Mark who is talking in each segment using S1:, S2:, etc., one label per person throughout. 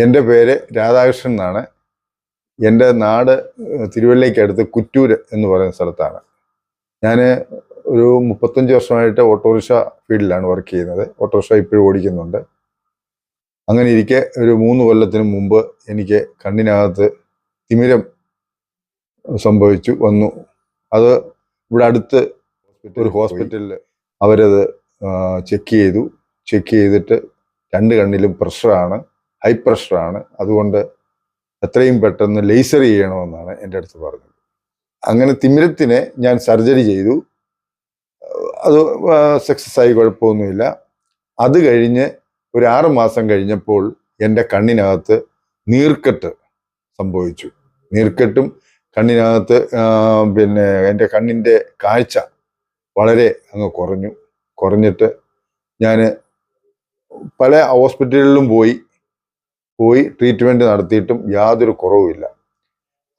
S1: എൻ്റെ പേര് രാധാകൃഷ്ണൻ എന്നാണ്. എൻ്റെ നാട് തിരുവല്ലയ്ക്കടുത്ത് കുറ്റൂര് എന്ന് പറയുന്ന സ്ഥലത്താണ്. ഞാൻ ഒരു 35 വർഷമായിട്ട് ഓട്ടോറിക്ഷ ഫീൽഡിലാണ് വർക്ക് ചെയ്യുന്നത്. ഓട്ടോറിക്ഷ ഇപ്പോഴും ഓടിക്കുന്നുണ്ട്. അങ്ങനെ ഇരിക്കെ ഒരു 3 കൊല്ലത്തിന് മുമ്പ് എനിക്ക് കണ്ണിനകത്ത് തിമിരം സംഭവിച്ചു വന്നു. അത് ഇവിടെ അടുത്ത് ഒരു ഹോസ്പിറ്റലിൽ അവരത് ചെക്ക് ചെയ്തിട്ട് 2 കണ്ണിലും പ്രഷറാണ്, ഹൈ പ്രഷറാണ്. അതുകൊണ്ട് എത്രയും പെട്ടെന്ന് ലേസർ ചെയ്യണമെന്നാണ് എൻ്റെ അടുത്ത് പറഞ്ഞത്. അങ്ങനെ തിമിരത്തിന് ഞാൻ സർജറി ചെയ്തു. അത് സക്സസ് ആയി, കുഴപ്പമൊന്നുമില്ല. അത് കഴിഞ്ഞ് ഒരു 6 മാസം കഴിഞ്ഞപ്പോൾ എൻ്റെ കണ്ണിനകത്ത് നീർക്കെട്ട് സംഭവിച്ചു. നീർക്കെട്ടും കണ്ണിനകത്ത് എൻ്റെ കണ്ണിൻ്റെ കാഴ്ച വളരെ അങ്ങ് കുറഞ്ഞിട്ട് ഞാൻ പല ഹോസ്പിറ്റലുകളിലും പോയി ട്രീറ്റ്മെൻറ്റ് നടത്തിയിട്ടും യാതൊരു കുറവുമില്ല.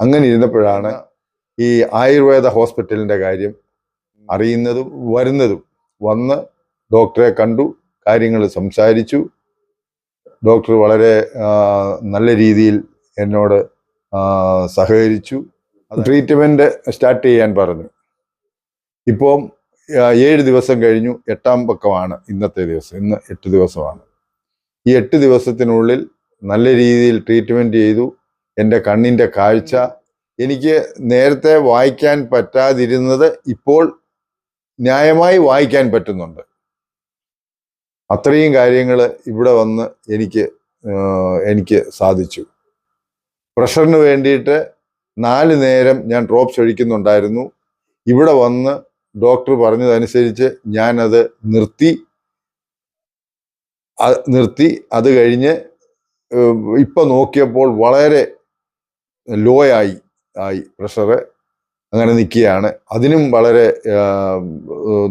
S1: അങ്ങനെ ഇരുന്നപ്പോഴാണ് ഈ ആയുർവേദ ഹോസ്പിറ്റലിൻ്റെ കാര്യം അറിയുന്നതും വന്ന് ഡോക്ടറെ കണ്ടു, കാര്യങ്ങൾ സംസാരിച്ചു. ഡോക്ടർ വളരെ നല്ല രീതിയിൽ എന്നോട് സഹകരിച്ചു. ട്രീറ്റ്മെൻറ്റ് സ്റ്റാർട്ട് ചെയ്യാൻ പറഞ്ഞു. ഇപ്പം 7 ദിവസം കഴിഞ്ഞു, 8ാം പക്കമാണ് ഇന്നത്തെ ദിവസം. ഇന്ന് 8 ദിവസമാണ്. ഈ 8 ദിവസത്തിനുള്ളിൽ നല്ല രീതിയിൽ ട്രീറ്റ്മെൻറ്റ് ചെയ്തു. എൻ്റെ കണ്ണിൻ്റെ കാഴ്ച എനിക്ക് നേരത്തെ വായിക്കാൻ പറ്റാതിരുന്നത് ഇപ്പോൾ ന്യായമായി വായിക്കാൻ പറ്റുന്നുണ്ട്. അത്രയും കാര്യങ്ങൾ ഇവിടെ വന്ന് എനിക്ക് സാധിച്ചു. പ്രഷറിന് വേണ്ടിയിട്ട് 4 നേരം ഞാൻ ഡ്രോപ്സ് ഒഴിക്കുന്നുണ്ടായിരുന്നു. ഇവിടെ വന്ന് ഡോക്ടർ പറഞ്ഞതനുസരിച്ച് ഞാനത് നിർത്തി. അത് കഴിഞ്ഞ് ഇപ്പം നോക്കിയപ്പോൾ വളരെ ലോ ആയി പ്രഷർ. അങ്ങനെ നിൽക്കുകയാണ്. അതിനും വളരെ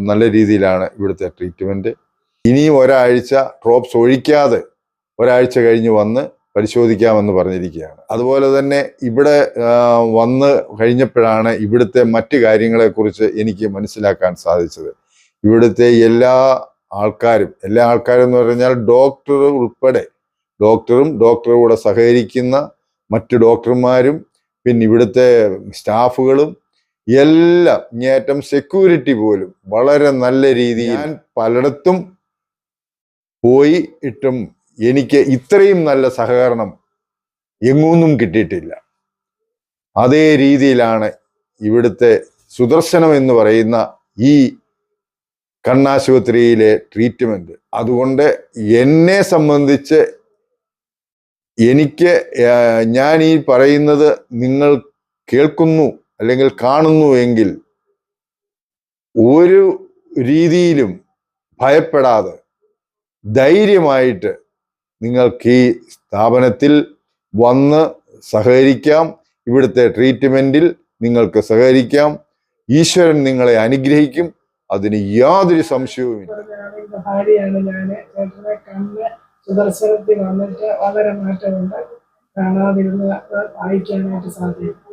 S1: നല്ല രീതിയിലാണ് ഇവിടുത്തെ ട്രീറ്റ്മെൻറ്റ്. ഇനിയും ഒരാഴ്ച ഡ്രോപ്സ് ഒഴിക്കാതെ ഒരാഴ്ച കഴിഞ്ഞ് വന്ന് പരിശോധിക്കാമെന്ന് പറഞ്ഞിരിക്കുകയാണ്. അതുപോലെ തന്നെ ഇവിടെ വന്ന് കഴിഞ്ഞപ്പോഴാണ് ഇവിടുത്തെ മറ്റു കാര്യങ്ങളെക്കുറിച്ച് എനിക്ക് മനസ്സിലാക്കാൻ സാധിച്ചത്. ഇവിടുത്തെ എല്ലാ ആൾക്കാരും എന്ന് പറഞ്ഞാൽ ഡോക്ടർ ഉൾപ്പെടെ, ഡോക്ടറും ഡോക്ടറുടെ കൂടെ സഹകരിക്കുന്ന മറ്റു ഡോക്ടർമാരും പിന്നെ ഇവിടുത്തെ സ്റ്റാഫുകളും എല്ലാം, ഇങ്ങേറ്റം സെക്യൂരിറ്റി പോലും വളരെ നല്ല രീതിയിൽ. ഞാൻ പലയിടത്തും പോയിട്ടും എനിക്ക് ഇത്രയും നല്ല സഹകരണം എങ്ങൊന്നും കിട്ടിയിട്ടില്ല. അതേ രീതിയിലാണ് ഇവിടുത്തെ സുദർശനം എന്ന് പറയുന്ന ഈ കണ്ണാശുപത്രിയിലെ ട്രീറ്റ്മെൻറ്റ്. അതുകൊണ്ട് എന്നെ സംബന്ധിച്ച് ഞാൻ ഈ പറയുന്നത് നിങ്ങൾ കേൾക്കുന്നു അല്ലെങ്കിൽ കാണുന്നു എങ്കിൽ ഒരു രീതിയിലും ഭയപ്പെടാതെ ധൈര്യമായിട്ട് നിങ്ങൾക്ക് ഈ സ്ഥാപനത്തിൽ വന്ന് സഹകരിക്കാം. ഇവിടുത്തെ ട്രീറ്റ്മെൻറ്റിൽ നിങ്ങൾക്ക് സഹകരിക്കാം. ഈശ്വരൻ നിങ്ങളെ അനുഗ്രഹിക്കും, അതിന് യാതൊരു സംശയവുമില്ല.
S2: സുദർശനത്തിൽ വന്നിട്ട് വളരെ മാറ്റമുണ്ട്. കാണാതിരുന്ന് വായിക്കാനായിട്ട് സാധിക്കും.